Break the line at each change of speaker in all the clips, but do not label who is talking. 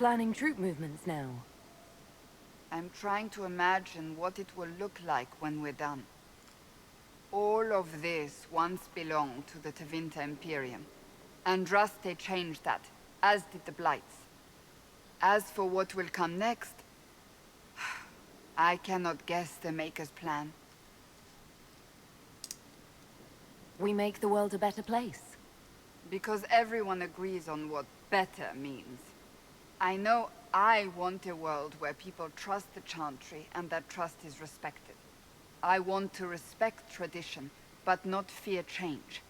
planning troop movements now.
I'm trying to imagine what it will look like when we're done. All of this once belonged to the Tevinter Imperium. Andraste changed that, as did the Blights. As for what will come next, I cannot guess the Maker's plan.
We make the world a better place.
Because everyone agrees on what better means. I know I want a world where people trust the Chantry and that trust is respected. I want to respect tradition, but not fear change.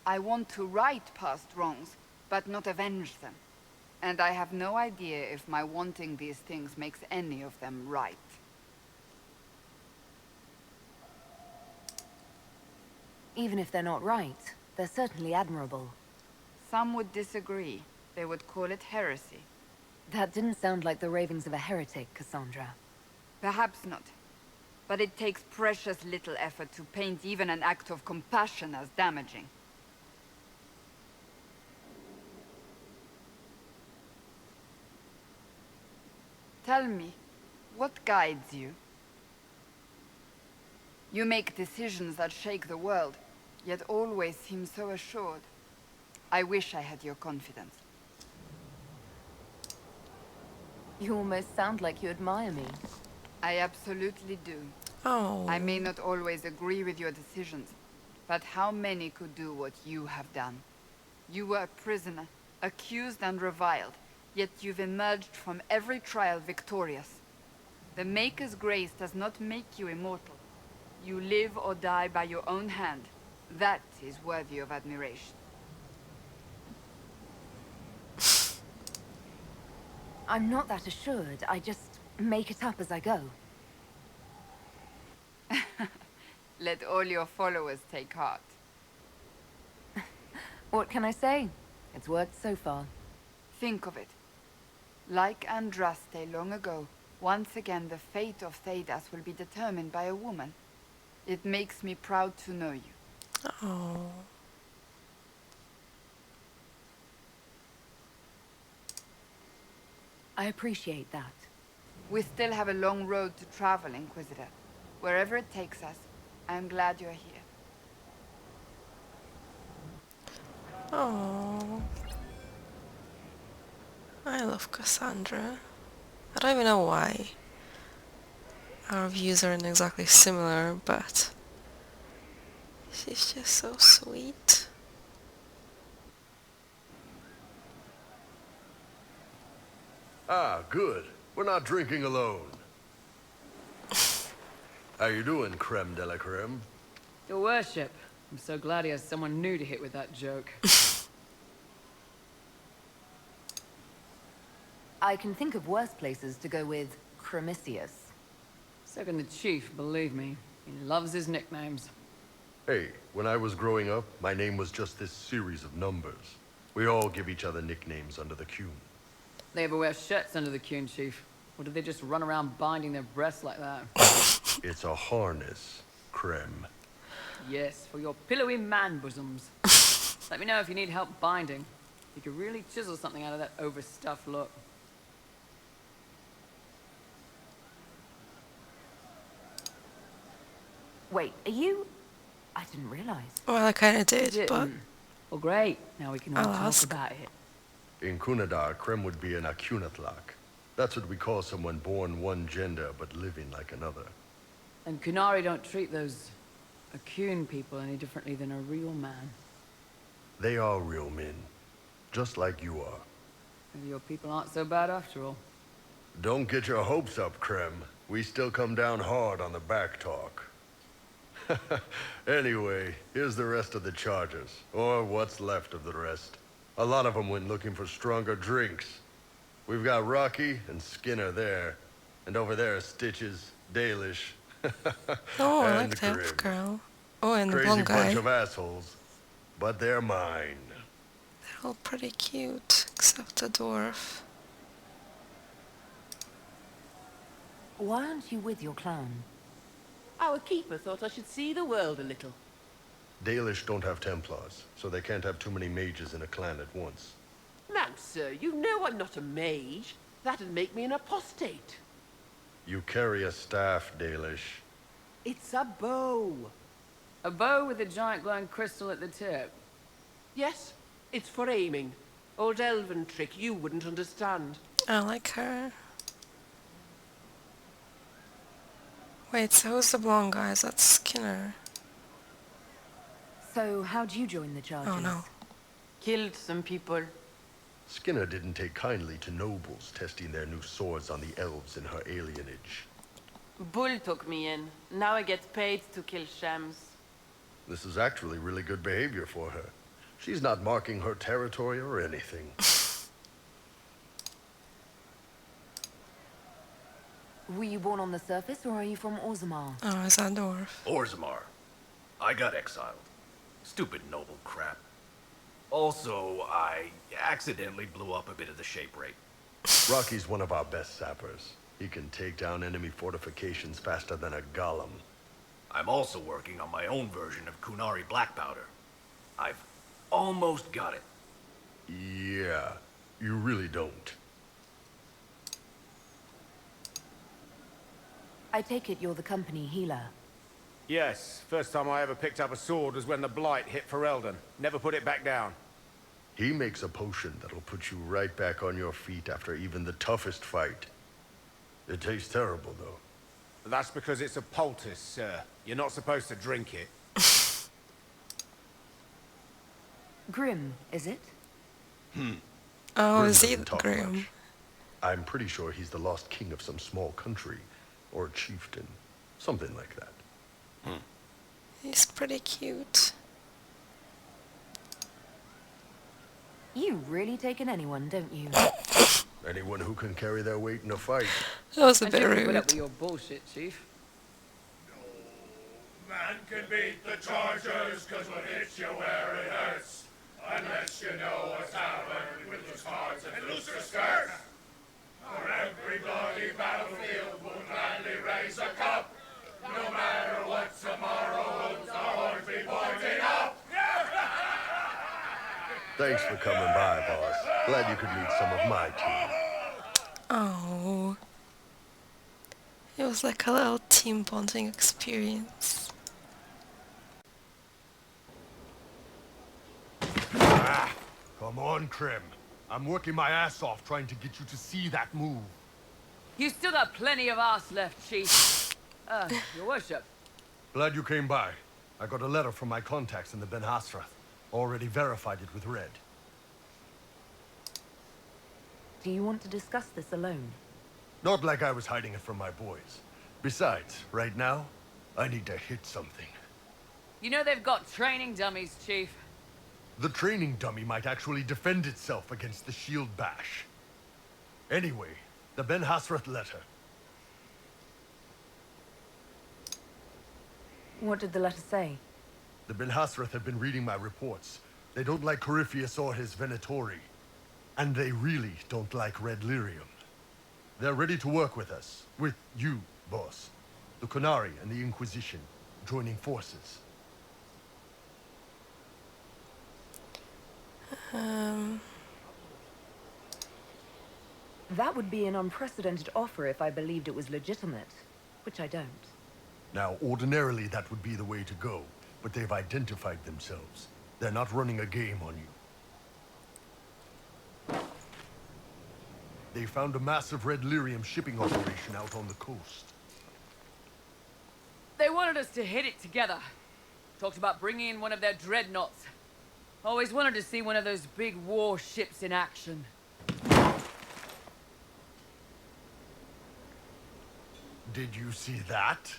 I want to right past wrongs, but not avenge them. And I have no idea if my wanting these things makes any of them right.
Even if they're not right, they're certainly admirable.
Some would disagree. They would call it heresy.
That didn't sound like the ravings of a heretic, Cassandra.
Perhaps not. But it takes precious little effort to paint even an act of compassion as damaging. Tell me, what guides you? You make decisions that shake the world, yet always seem so assured. I wish I had your confidence.
You almost sound like you admire me.
I absolutely do.
Oh.
I may not always agree with your decisions, but how many could do what you have done? You were a prisoner, accused and reviled, yet you've emerged from every trial victorious. The Maker's grace does not make you immortal. You live or die by your own hand. That is worthy of admiration.
I'm not that assured. I just make it up as I go.
Let all your followers take heart.
What can I say? It's worked so far.
Think of it. Like Andraste long ago, once again the fate of Thedas will be determined by a woman. It makes me proud to know you.
Oh.
I appreciate that.
We still have a long road to travel, Inquisitor. Wherever it takes us, I am glad you're here.
Oh. I love Cassandra. I don't even know why. Our views aren't exactly similar, but she's just so sweet.
Ah, good. We're not drinking alone. How you doing, creme de la creme?
Your worship. I'm so glad he has someone new to hit with that joke.
I can think of worse places to go with Cremisius.
So can the chief, believe me. He loves his nicknames.
Hey, when I was growing up, my name was just this series of numbers. We all give each other nicknames under the Qun.
They ever wear shirts under the Qun, chief? Or do they just run around binding their breasts like that?
It's a harness, creme.
Yes, for your pillowy man bosoms. Let me know if you need help binding. You could really chisel something out of that overstuffed look.
Wait, are you... I didn't realize.
Well, I kinda did, but
Well, great. Now we can all
I'll
talk
ask.
about it.
In Qunadar, creme would be an Acunatlak. That's what we call someone born one gender but living like another.
And Qunari don't treat those Qun people any differently than a real man.
They are real men, just like you are.
Maybe your people aren't so bad after all.
Don't get your hopes up, creme. We still come down hard on the back talk. Anyway, here's the rest of the chargers, or what's left of the rest. A lot of them went looking for stronger drinks. We've got Rocky and Skinner there, and over there are Stitches, Dalish,
oh, I
and
like the elf
Grim.
girl. Oh, and the
Crazy
blonde guy.
bunch of assholes, but they're mine.
They're all pretty cute, except the dwarf.
Why aren't you with your clan?
Our keeper thought I should see the world a little.
Dalish don't have Templars, so they can't have too many mages in a clan at once.
That sir. You know I'm not a mage. That'd make me an apostate.
You carry a staff, Dalish.
It's a bow.
A bow with a giant glowing crystal at the tip.
Yes, it's for aiming. Old elven trick you wouldn't understand.
I like her. Wait, so who's the blonde guy? Is that Skinner?
So, how'd you join the Chargers?
Oh no.
Killed some people.
Skinner didn't take kindly to nobles testing their new swords on the elves in her alienage.
Bull took me in. Now I get paid to kill shams.
This is actually really good behavior for her. She's not marking her territory or anything.
Were you born on the surface, or are you from Orzammar?
Oh, is that dwarf?
Orzammar. I got exiled. Stupid noble crap. Also, I accidentally blew up a bit of the shape rate.
Rocky's one of our best sappers. He can take down enemy fortifications faster than a golem.
I'm also working on my own version of Qunari black powder. I've almost got it.
Yeah, you really don't.
I take it you're the company healer.
Yes, first time I ever picked up a sword was when the Blight hit Ferelden. Never put it back down.
He makes a potion that'll put you right back on your feet after even the toughest fight. It tastes terrible, though.
That's because it's a poultice, sir. You're not supposed to drink it.
Grim, is it?
Oh,
Grim
is he
doesn't talk
Grim?
much. I'm pretty sure he's the lost king of some small country, or chieftain, something like that.
He's pretty cute.
You really take in anyone, don't you?
Anyone who can carry their weight in a fight.
That was a
And
bit
you can put
rude.
up with your bullshit, Chief.
Man can beat the Chargers, cause what hits you where it hurts. Unless you know what's happened with loose cards and looser skirts. For every bloody battlefield will gladly raise a cup. No matter what tomorrow holds, our horns be pointing up.
Thanks for coming by, boss. Glad you could meet some of my team.
Oh. It was like a little team bonding experience.
Come on, Krim. I'm working my ass off trying to get you to see that move.
You still got plenty of ass left, Chief. Your worship.
Glad you came by. I got a letter from my contacts in the Ben Hasrath. Already verified it with Red.
Do you want to discuss this alone?
Not like I was hiding it from my boys. Besides, right now, I need to hit something.
You know they've got training dummies, Chief.
The training dummy might actually defend itself against the shield bash. Anyway, the Ben Hasrath letter.
What did the letter say?
The Ben Hasrath have been reading my reports. They don't like Corypheus or his Venatori. And they really don't like Red Lyrium. They're ready to work with us. With you, boss. The Qunari and the Inquisition, joining forces.
That would be an unprecedented offer if I believed it was legitimate, which I don't.
Now, ordinarily that would be the way to go, but they've identified themselves. They're not running a game on you. They found a massive Red Lyrium shipping operation out on the coast.
They wanted us to hit it together. Talked about bringing in one of their dreadnoughts. Always wanted to see one of those big war ships in action.
Did you see that?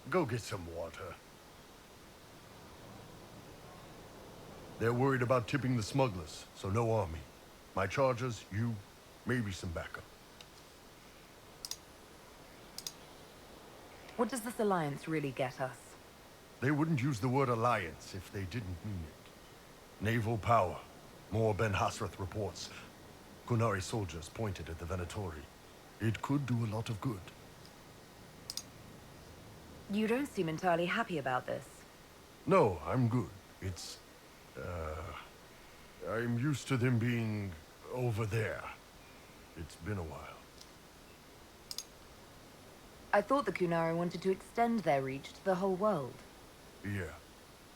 Go get some water. They're worried about tipping the smugglers, so no army. My chargers, you, maybe some backup.
What does this alliance really get us?
They wouldn't use the word alliance if they didn't mean it. Naval power. More Ben Hasrath reports. Qunari soldiers pointed at the Venatori. It could do a lot of good.
You don't seem entirely happy about this.
No, I'm good. It's... I'm used to them being over there. It's been a while.
I thought the Qunari wanted to extend their reach to the whole world.
Yeah.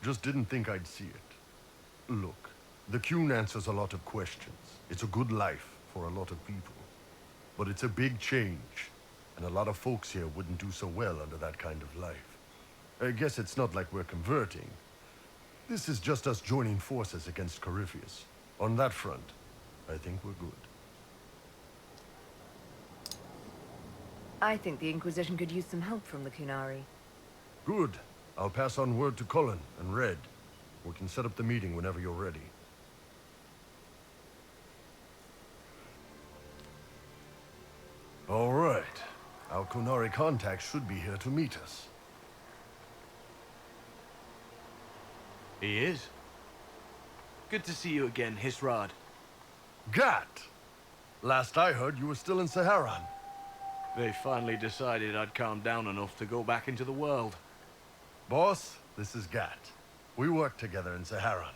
Just didn't think I'd see it. Look, the Qun answers a lot of questions. It's a good life for a lot of people. But it's a big change, and a lot of folks here wouldn't do so well under that kind of life. I guess it's not like we're converting. This is just us joining forces against Corypheus. On that front, I think we're good.
I think the Inquisition could use some help from the Qunari.
Good. I'll pass on word to Cullen and Red. We can set up the meeting whenever you're ready. All right. Our Qunari contact should be here to meet us.
He is. Good to see you again, Hisrad.
Gat! Last I heard, you were still in Saharan.
They finally decided I'd calmed down enough to go back into the world.
Boss, this is Gat. We work together in Saharan.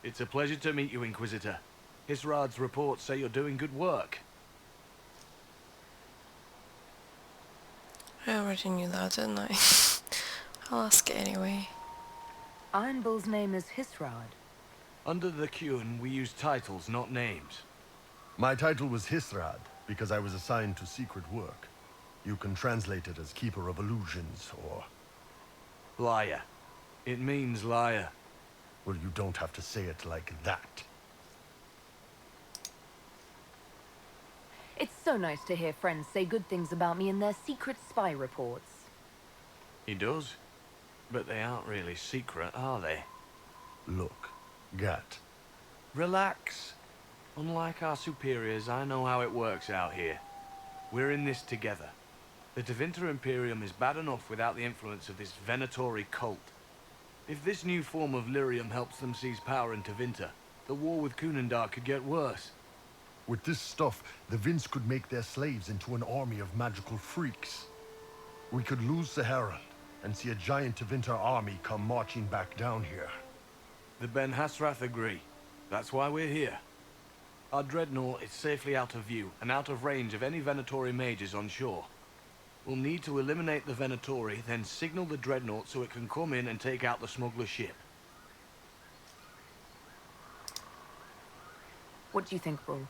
It's a pleasure to meet you, Inquisitor. Hisrad's reports say you're doing good work.
I already knew that, didn't I? I'll ask it anyway.
Iron Bull's name is Hisrad.
Under the Qun, we use titles, not names.
My title was Hisrad, because I was assigned to secret work. You can translate it as Keeper of Illusions, or...
Liar. It means liar.
Well, you don't have to say it like that.
It's so nice to hear friends say good things about me in their secret spy reports.
He does. But they aren't really secret, are they?
Look, Gat.
Relax. Unlike our superiors, I know how it works out here. We're in this together. The Tevinter Imperium is bad enough without the influence of this Venatori cult. If this new form of lyrium helps them seize power in Tevinter, the war with Kunandar could get worse.
With this stuff, the Vince could make their slaves into an army of magical freaks. We could lose Saharan and see a giant Tevinter army come marching back down here.
The Ben Hasrath agree. That's why we're here. Our dreadnought is safely out of view and out of range of any Venatori mages on shore. We'll need to eliminate the Venatori, then signal the dreadnought so it can come in and take out the smuggler ship.
What do you think, Bull?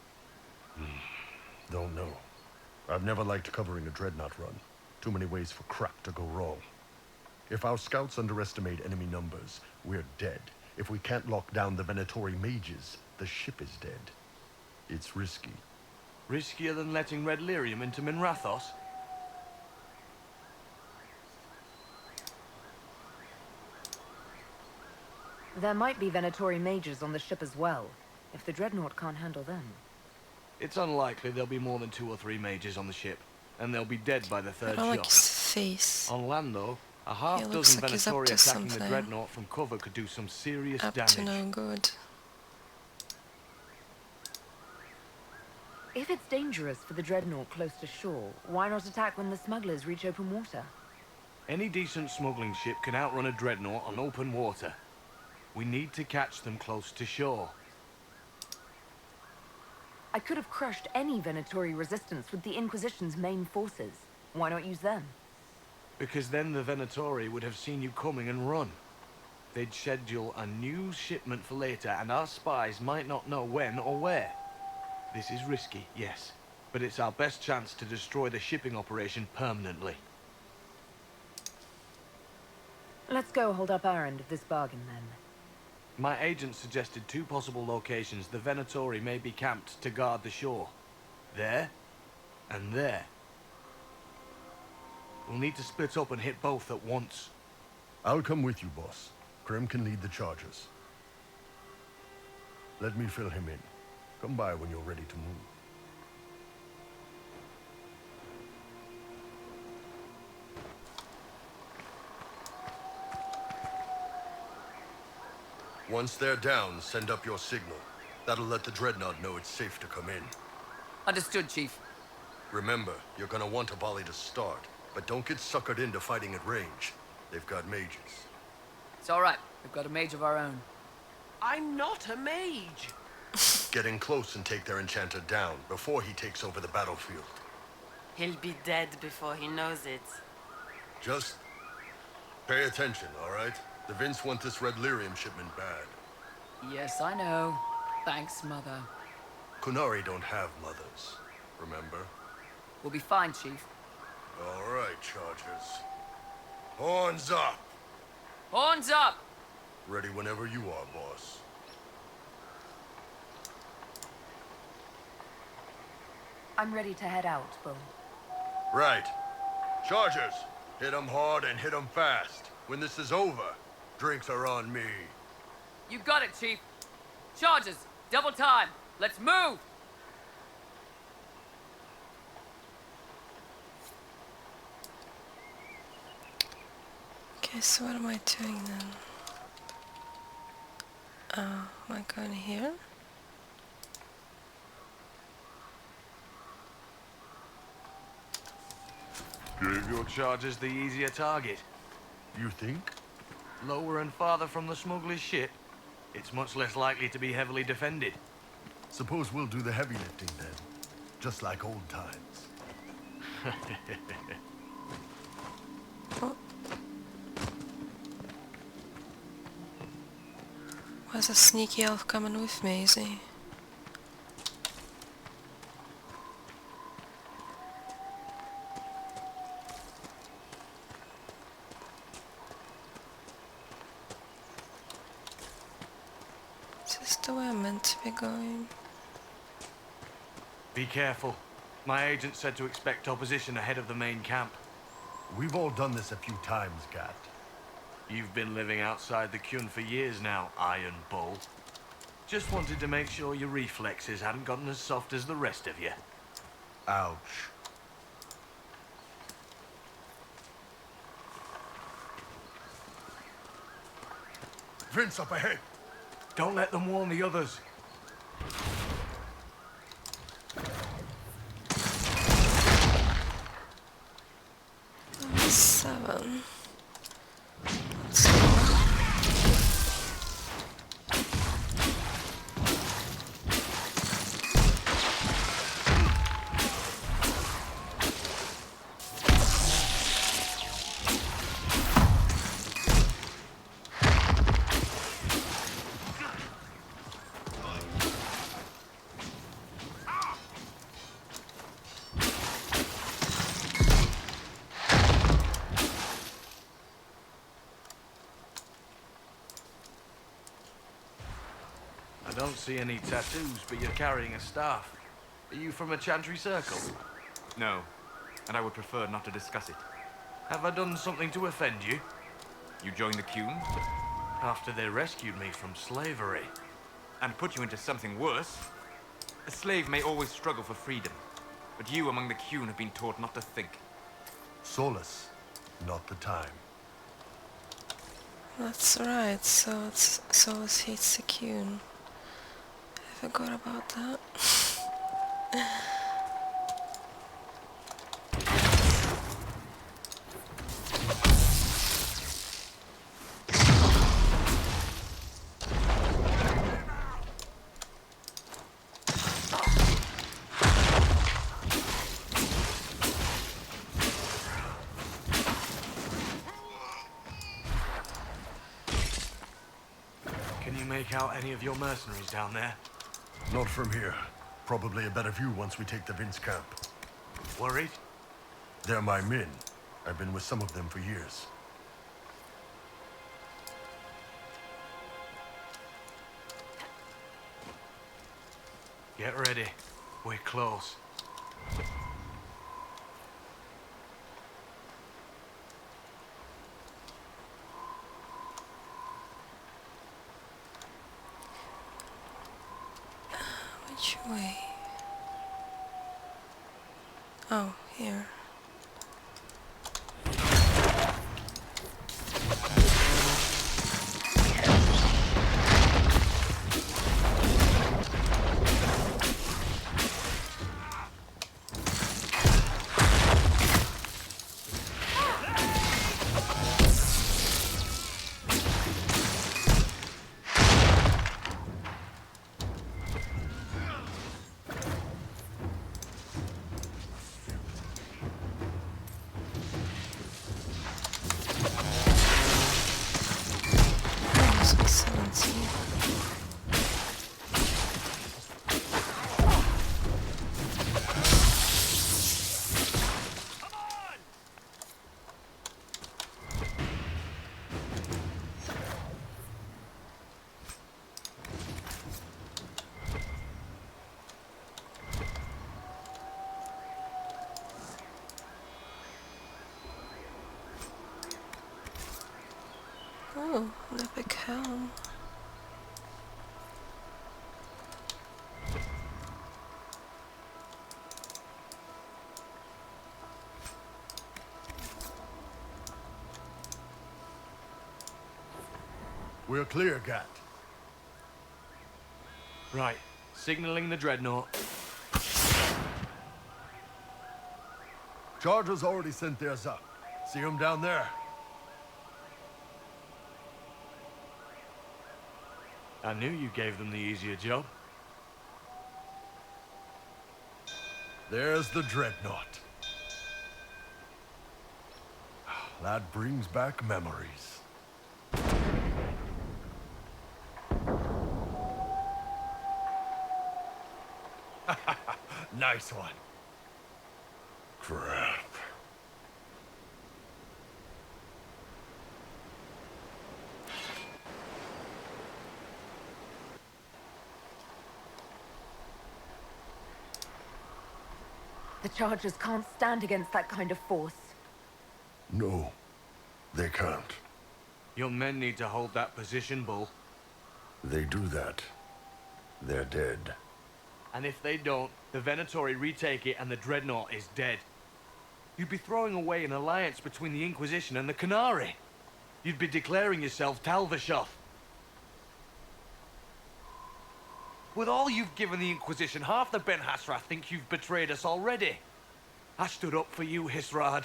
Don't know. I've never liked covering a dreadnought run. Too many ways for crap to go wrong. If our scouts underestimate enemy numbers, we're dead. If we can't lock down the Venatori mages, the ship is dead. It's risky.
Riskier than letting Red Lyrium into Minrathos?
There might be Venatori mages on the ship as well, if the dreadnought can't handle them.
It's unlikely there'll be more than 2 or 3 mages on the ship, and they'll be dead by the
I
third
don't like
shot.
his face.
On land, though, a
He
half
looks
dozen
like he's up
Venatori
to
attacking the
something.
dreadnought from cover could do some serious
Up
damage.
to no good.
If it's dangerous for the dreadnought close to shore, why not attack when the smugglers reach open water?
Any decent smuggling ship can outrun a dreadnought on open water. We need to catch them close to shore.
I could have crushed any Venatori resistance with the Inquisition's main forces. Why not use them?
Because then the Venatori would have seen you coming and run. They'd schedule a new shipment for later, and our spies might not know when or where. This is risky, yes, but it's our best chance to destroy the shipping operation permanently.
Let's go hold up our end of this bargain, then.
My agent suggested 2 possible locations the Venatori may be camped to guard the shore. There, and there. We'll need to split up and hit both at once.
I'll come with you, boss. Krem can lead the charges. Let me fill him in. Come by when you're ready to move. Once they're down, send up your signal. That'll let the dreadnought know it's safe to come in.
Understood, Chief.
Remember, you're gonna want a volley to start, but don't get suckered into fighting at range. They've got mages.
It's all right. We've got a mage of our own.
I'm not a mage.
Get in close and take their enchanter down before he takes over the battlefield.
He'll be dead before he knows it.
Just pay attention, all right? The Vince want this red lyrium shipment bad.
Yes, I know. Thanks, Mother.
Qunari don't have mothers, remember?
We'll be fine, Chief.
All right, Chargers. Horns up!
Horns up!
Ready whenever you are, boss.
I'm ready to head out, Bull.
Right. Chargers, hit 'em hard and hit 'em fast. When this is over, drinks are on me.
You got it, Chief. Charges, double time. Let's move!
Okay, so what am I doing then? Am I going here?
Gave your charges the easier target.
You think?
Lower and farther from the smuggler's ship, it's much less likely to be heavily defended.
Suppose we'll do the heavy lifting then. Just like old times.
Oh. Where's a sneaky elf coming with me, is he? Is this the way I'm meant to be going?
Be careful. My agent said to expect opposition ahead of the main camp.
We've all done this a few times, Gat.
You've been living outside the Qun for years now, Iron Bull. Just wanted to make sure your reflexes hadn't gotten as soft as the rest of you.
Ouch. Vince, up ahead!
Don't let them warn the others.
Seven.
I don't see any tattoos, but you're carrying a staff. Are you from a Chantry circle?
No, and I would prefer not to discuss it.
Have I done something to offend you?
You joined the Qun
After they rescued me from slavery.
and put you into something worse. A slave may always struggle for freedom, but you among the Qun have been taught not to think.
Solace, not the time.
That's right, so it's Solus hates the Qun. I forgot about that.
Can you make out any of your mercenaries down there?
Not from here. Probably a better view once we take the Vince camp.
Worried?
They're my men. I've been with some of them for years.
Get ready. We're close.
Which way? Oh, here.
We're clear, Gat.
Right. Signaling the dreadnought.
Chargers already sent theirs up. See them down there?
I knew you gave them the easier job.
There's the dreadnought. That brings back memories.
Nice one.
Crap.
The Chargers can't stand against that kind of force.
No, they can't.
Your men need to hold that position, Bull.
They do that, they're dead.
And if they don't, the Venatori retake it and the dreadnought is dead. You'd be throwing away an alliance between the Inquisition and the Qunari. You'd be declaring yourself Talvashoth. With all you've given the Inquisition, half the Ben Hassrath think you've betrayed us already. I stood up for you, Hisrad.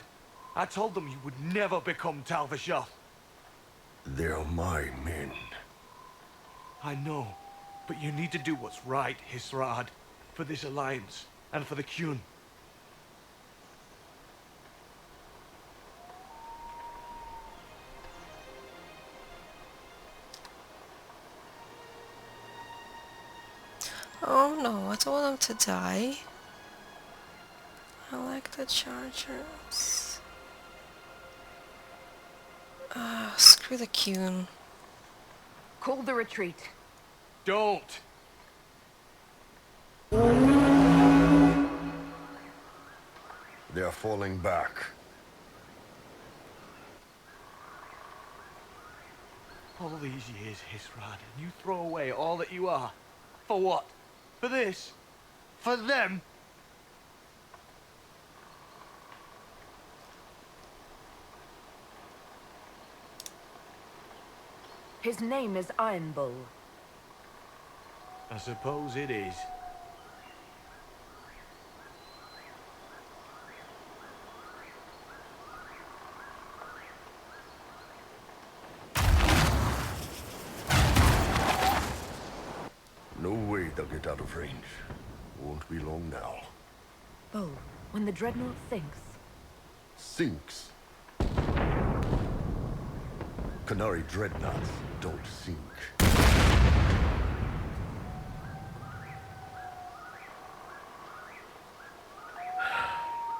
I told them you would never become Talvashoth.
They're my men.
I know, but you need to do what's right, Hisrad, for this alliance and for the Qun.
Oh no, I don't want them to die. I like the Chargers. Ah, screw the Qun.
Call the retreat.
Don't!
They're falling back.
All these years, Hisrad, and you throw away all that you are. For what? For this? For them?
His name is Iron Bull.
I suppose it is.
No way they'll get out of range. Won't be long now.
Bull, when the dreadnought sinks,
Sinks. Qunari dreadnoughts don't sink.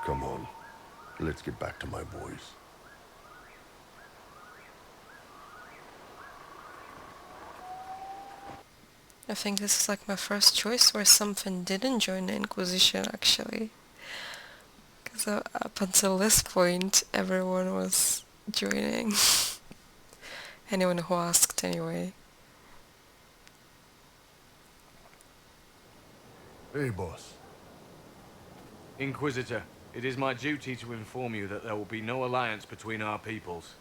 Come on. Let's get back to my boys.
I think this is like my first choice where something didn't join the Inquisition, actually. Because up until this point, everyone was joining. Anyone who asked, anyway.
Hey, boss.
Inquisitor, it is my duty to inform you that there will be no alliance between our peoples.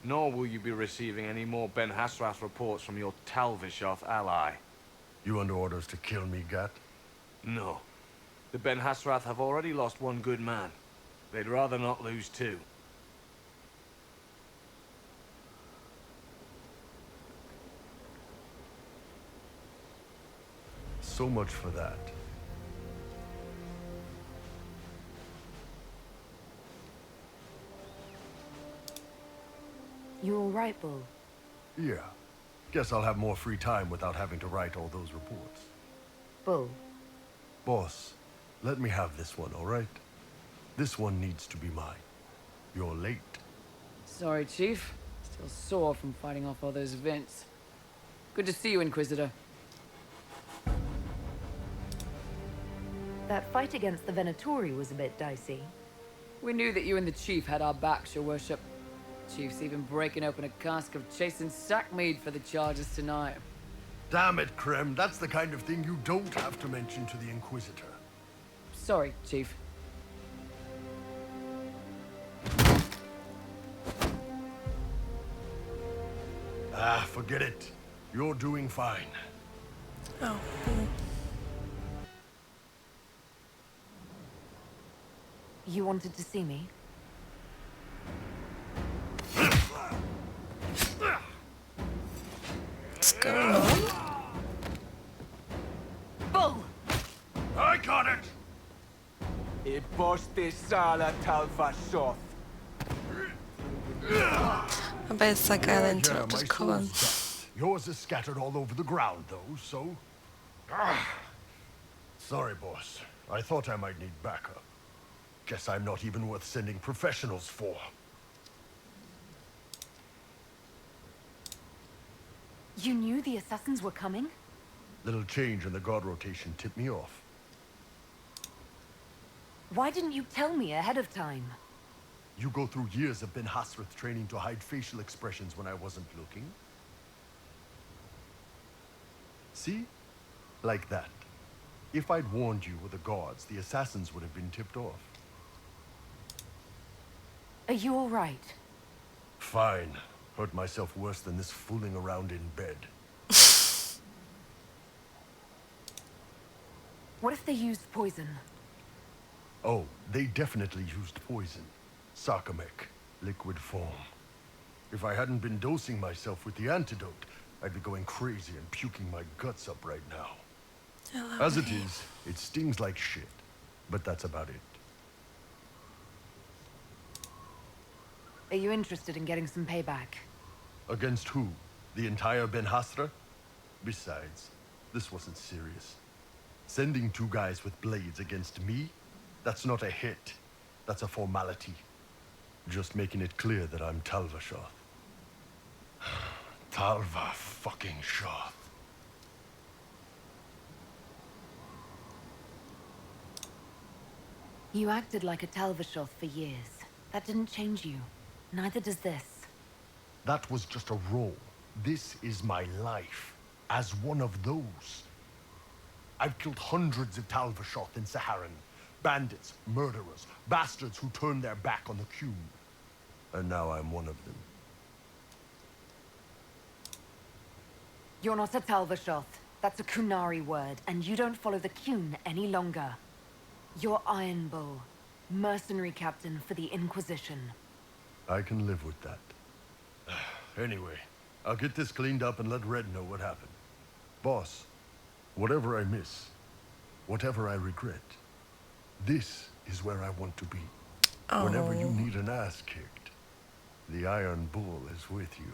Nor will you be receiving any more Ben Hassrath reports from your Talvashoth ally.
You under orders to kill me, Gat?
No. The Ben Hassrath have already lost one good man. They'd rather not lose two.
So much for that.
you all right, Bull?
Yeah. Guess I'll have more free time without having to write all those reports.
Bull.
Boss, let me have this one, all right? This one needs to be mine. You're late.
Sorry, Chief. Still sore from fighting off all those Vints. Good to see you, Inquisitor.
That fight against the Venatori was a bit dicey.
We knew that you and the Chief had our backs, Your Worship. Chief's even breaking open a cask of chasing sack mead for the Chargers tonight.
Damn it, Krem. That's the kind of thing you don't have to mention to the Inquisitor.
Sorry, Chief.
Ah, forget it. You're doing fine.
Oh.
You wanted to see me?
What's going on?
Bull!
I got it!
I bet it's like I'll
My
interrupt Colin.
sword's dust. Yours is scattered all over the ground, though, so... Sorry, boss. I thought I might need backup. Guess I'm not even worth sending professionals for.
You knew the assassins were coming?
Little change in the guard rotation tipped me off.
Why didn't you tell me ahead of time?
You go through years of Ben Hasrith training to hide facial expressions when I wasn't looking? See? Like that. If I'd warned you with the guards, the assassins would have been tipped off.
Are you all right?
Fine. Hurt myself worse than this fooling around in bed.
What if they used poison?
Oh, they definitely used poison. Sarcomec, liquid form. If I hadn't been dosing myself with the antidote, I'd be going crazy and puking my guts up right now. As it is, it stings like shit, but that's about it.
Are you interested in getting some payback?
Against who? The entire Ben Hasra? Besides, this wasn't serious. Sending 2 guys with blades against me? That's not a hit. That's a formality. Just making it clear that I'm Talva Shoth. Talva fucking Shoth.
You acted like a Talvashoth for years. That didn't change you. Neither does this.
That was just a role. This is my life. As one of those. I've killed hundreds of Talvashoth in Saharan. Bandits, murderers, bastards who turned their back on the Qun. And now I'm one of them.
You're not a Talvashoth. That's a Qunari word, and you don't follow the Qun any longer. You're Iron Bull, mercenary captain for the Inquisition.
I can live with that. Anyway, I'll get this cleaned up and let Red know what happened. Boss, whatever I miss, whatever I regret, this is where I want to be. Whenever you need an ass kicked, the Iron Bull is with you.